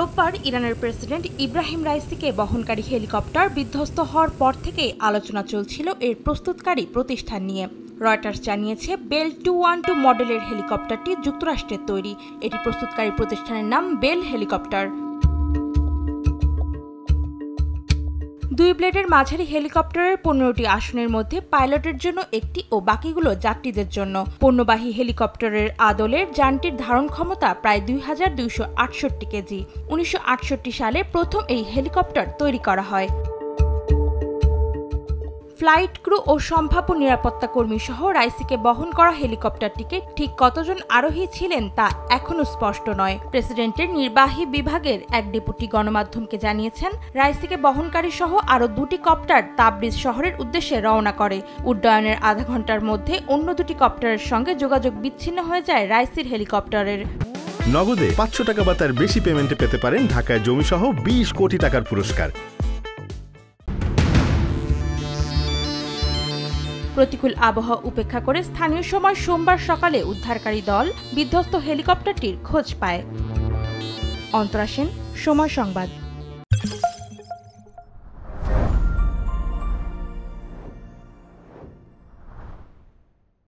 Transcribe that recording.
রোববার ইরানের প্রেসিডেন্ট ইব্রাহিম রাইসিকে বহনকারী হেলিকপ্টার বিধ্বস্ত হওয়ার পর থেকেই আলোচনা চলছিল এর প্রস্তুতকারী প্রতিষ্ঠান নিয়ে। রয়টার্স জানিয়েছে, বেল 212 মডেলের হেলিকপ্টারটি যুক্তরাষ্ট্রের তৈরি। এটি প্রস্তুতকারী প্রতিষ্ঠানের নাম বেল হেলিকপ্টার। 2 ব্লেডের মাঝারি হেলিকপ্টারের 15টি আসনের মধ্যে পাইলটের জন্য একটি ও বাকিগুলো যাত্রীদের জন্য। পণ্যবাহী হেলিকপ্টারের আদলের যানটির ধারণ ক্ষমতা প্রায় 2268 কেজি। 1968 সালে প্রথম এই হেলিকপ্টার তৈরি করা হয়। ফ্লাইট ক্রু ও সম্ভাব্য নিরাপত্তা কর্মী সহ রাইসিকে বহন করা হেলিকপ্টারটিকে ঠিক কতজন আরোহী ছিলেন তা এখনও স্পষ্ট নয়। প্রেসিডেন্টের নির্বাহী বিভাগের এক ডেপুটি গণমাধ্যমকে জানিয়েছেন, রাইসিকে বহনকারী সহ আরও 2টি কপ্টার তাবরিজ শহরের উদ্দেশ্যে রওনা করে। উড্ডয়নের আধা ঘন্টার মধ্যে অন্য 2টি কপ্টারের সঙ্গে যোগাযোগ বিচ্ছিন্ন হয়ে যায় রাইসির হেলিকপ্টারের। নগদে 500 টাকা বা তার বেশি পেমেন্টে পেতে পারেন ঢাকায় জমিসহ 20 কোটি টাকার পুরস্কার। প্রতিকূল আবহাওয়া উপেক্ষা করে স্থানীয় সময় সোমবার সকালে উদ্ধারকারী দল বিধ্বস্ত হেলিকপ্টারটির খোঁজ পায়। অন্তরা সেন, সময় সংবাদ।